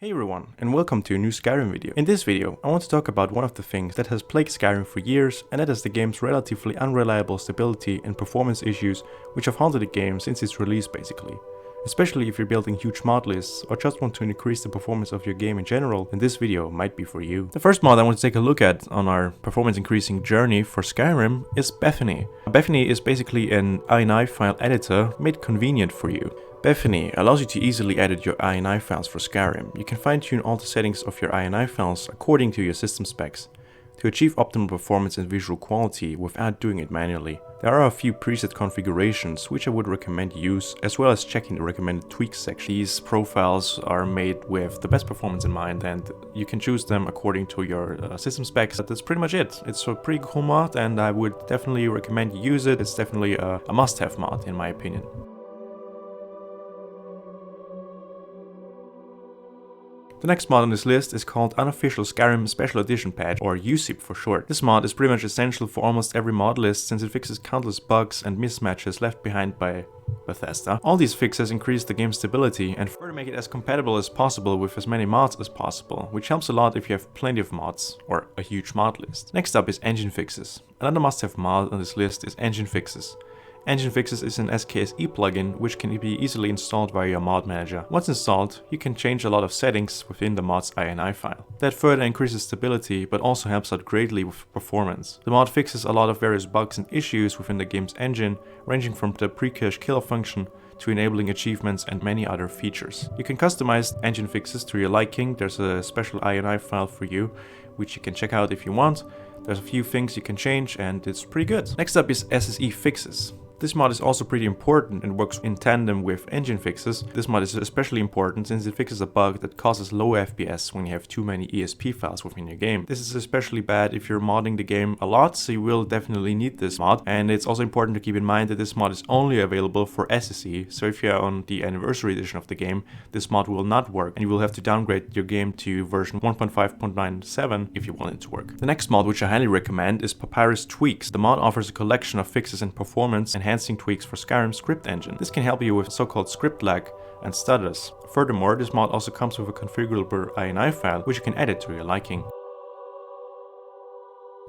Hey everyone, and welcome to a new Skyrim video. In this video, I want to talk about one of the things that has plagued Skyrim for years, and that is the game's relatively unreliable stability and performance issues which have haunted the game since its release basically. Especially if you're building huge mod lists or just want to increase the performance of your game in general, then this video might be for you. The first mod I want to take a look at on our performance increasing journey for Skyrim is BethINI. BethINI is basically an INI file editor made convenient for you. BethINI allows you to easily edit your INI files for Skyrim. You can fine-tune all the settings of your INI files according to your system specs to achieve optimal performance and visual quality without doing it manually. There are a few preset configurations which I would recommend you use, as well as checking the recommended tweaks section. These profiles are made with the best performance in mind, and you can choose them according to your system specs. But that's pretty much it. It's a pretty cool mod, and I would definitely recommend you use it. It's definitely a must-have mod in my opinion. The next mod on this list is called Unofficial Skyrim Special Edition Patch, or USSEP for short. This mod is pretty much essential for almost every mod list since it fixes countless bugs and mismatches left behind by Bethesda. All these fixes increase the game's stability and further make it as compatible as possible with as many mods as possible, which helps a lot if you have plenty of mods or a huge mod list. Next up is Engine Fixes. Another must-have mod on this list is Engine Fixes. Engine Fixes is an SKSE plugin which can be easily installed via your mod manager. Once installed, you can change a lot of settings within the mod's INI file. That further increases stability but also helps out greatly with performance. The mod fixes a lot of various bugs and issues within the game's engine, ranging from the pre-cache killer function to enabling achievements and many other features. You can customize Engine Fixes to your liking. There's a special INI file for you which you can check out if you want. There's a few things you can change and it's pretty good. Next up is SSE Fixes. This mod is also pretty important and works in tandem with Engine Fixes. This mod is especially important since it fixes a bug that causes low FPS when you have too many ESP files within your game. This is especially bad if you're modding the game a lot, so you will definitely need this mod. And it's also important to keep in mind that this mod is only available for SSE, so if you're on the anniversary edition of the game, this mod will not work and you will have to downgrade your game to version 1.5.97 if you want it to work. The next mod which I highly recommend is Papyrus Tweaks. The mod offers a collection of fixes and performance enhancing tweaks for Skyrim script engine. This can help you with so-called script lag and stutters. Furthermore, this mod also comes with a configurable INI file which you can edit to your liking.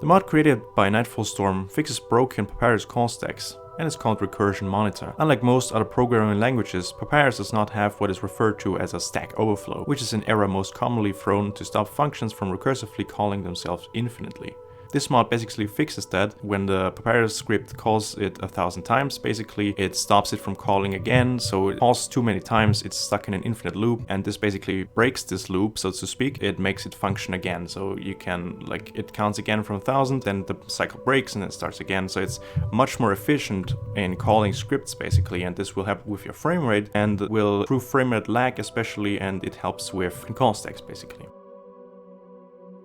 The mod created by Nightfall Storm fixes broken Papyrus call stacks and is called Recursion Monitor. Unlike most other programming languages, Papyrus does not have what is referred to as a stack overflow, which is an error most commonly thrown to stop functions from recursively calling themselves infinitely. This mod basically fixes that. When the Papyrus script calls it 1,000 times, basically it stops it from calling again, so it calls too many times, it's stuck in an infinite loop, and this basically breaks this loop, so to speak. It makes it function again, so you can, it counts again from 1,000, then the cycle breaks and it starts again, so it's much more efficient in calling scripts basically, and this will help with your frame rate and will improve frame rate lag especially, and it helps with call stacks basically.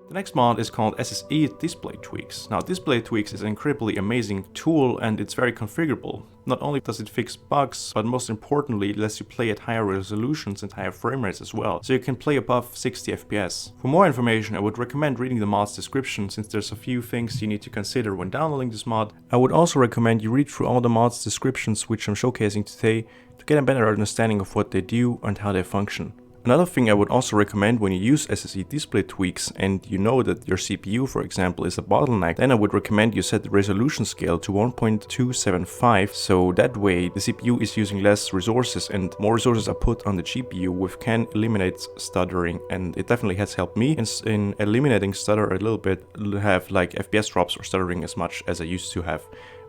The next mod is called SSE Display Tweaks. Now, Display Tweaks is an incredibly amazing tool and it's very configurable. Not only does it fix bugs, but most importantly it lets you play at higher resolutions and higher frame rates as well, so you can play above 60 FPS. For more information, I would recommend reading the mod's description since there's a few things you need to consider when downloading this mod. I would also recommend you read through all the mod's descriptions which I'm showcasing today to get a better understanding of what they do and how they function. Another thing I would also recommend when you use SSE Display Tweaks and you know that your CPU, for example, is a bottleneck, then I would recommend you set the resolution scale to 1.275, so that way the CPU is using less resources and more resources are put on the GPU, which can eliminate stuttering, and it definitely has helped me in eliminating stutter a little bit, have FPS drops or stuttering as much as I used to have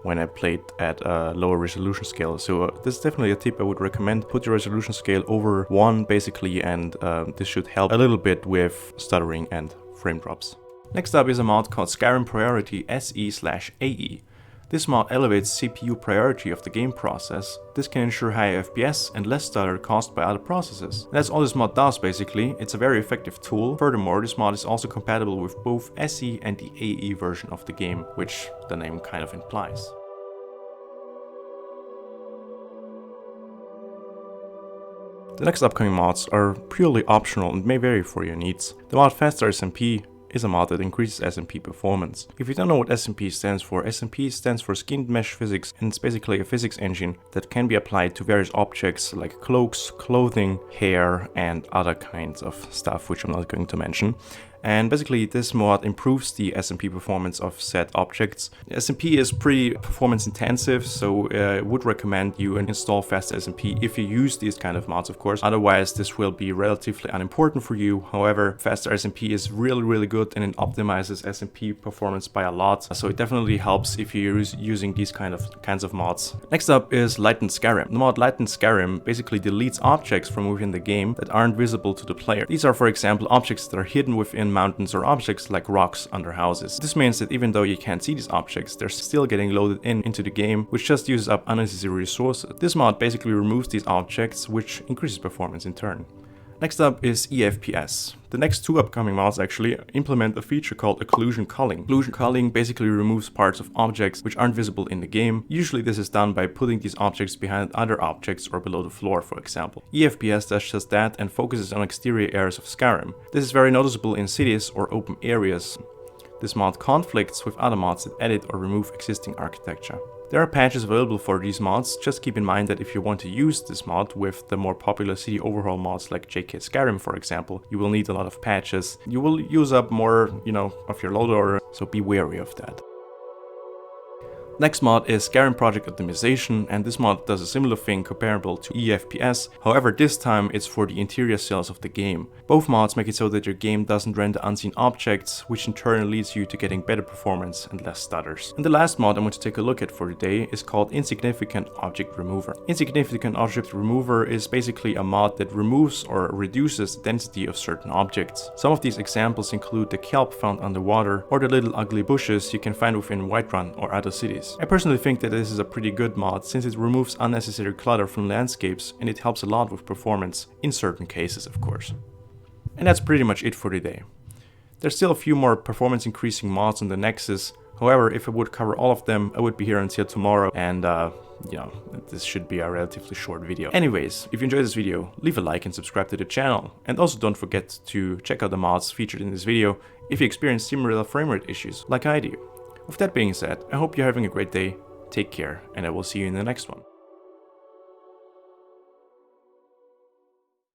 when I played at a lower resolution scale. So this is definitely a tip I would recommend. Put your resolution scale over 1 basically, and this should help a little bit with stuttering and frame drops. Next up is a mod called Skyrim Priority SE/AE. This mod elevates CPU priority of the game process. This can ensure higher FPS and less stutter caused by other processes. That's all this mod does basically. It's a very effective tool. Furthermore, this mod is also compatible with both SE and the AE version of the game, which the name kind of implies. The next upcoming mods are purely optional and may vary for your needs. The mod HDT-SMP is a mod that increases SMP performance. If you don't know what SMP stands for, SMP stands for Skinned Mesh Physics, and it's basically a physics engine that can be applied to various objects like cloaks, clothing, hair, and other kinds of stuff which I'm not going to mention. And basically this mod improves the SMP performance of said objects. SMP is pretty performance intensive, so I would recommend you install fast SMP if you use these kind of mods, of course. Otherwise this will be relatively unimportant for you. However, faster SMP is really good and it optimizes SMP performance by a lot. So it definitely helps if you're using these kinds of mods. Next up is Lightend Skyrim. The mod Lightend Skyrim basically deletes objects from within the game that aren't visible to the player. These are, for example, objects that are hidden within mountains or objects like rocks under houses. This means that even though you can't see these objects, they're still getting loaded into the game, which just uses up unnecessary resources. This mod basically removes these objects, which increases performance in turn. Next up is eFPS. The next two upcoming mods actually implement a feature called occlusion culling. Occlusion culling basically removes parts of objects which aren't visible in the game. Usually this is done by putting these objects behind other objects or below the floor, for example. eFPS does just that and focuses on exterior areas of Skyrim. This is very noticeable in cities or open areas. This mod conflicts with other mods that edit or remove existing architecture. There are patches available for these mods. Just keep in mind that if you want to use this mod with the more popular city overhaul mods like JK Skyrim, for example, you will need a lot of patches. You will use up more, of your loader, so be wary of that. Next mod is Skyrim Project Optimization, and this mod does a similar thing comparable to eFPS, however this time it's for the interior cells of the game. Both mods make it so that your game doesn't render unseen objects, which in turn leads you to getting better performance and less stutters. And the last mod I'm going to take a look at for today is called Insignificant Object Remover. Insignificant Object Remover is basically a mod that removes or reduces the density of certain objects. Some of these examples include the kelp found underwater or the little ugly bushes you can find within Whiterun or other cities. I personally think that this is a pretty good mod since it removes unnecessary clutter from landscapes and it helps a lot with performance in certain cases, of course. And that's pretty much it for today. There's still a few more performance increasing mods on the Nexus. However, if I would cover all of them, I would be here until tomorrow and this should be a relatively short video. Anyways, if you enjoyed this video, leave a like and subscribe to the channel. And also don't forget to check out the mods featured in this video if you experience similar framerate issues like I do. With that being said, I hope you're having a great day, take care, and I will see you in the next one.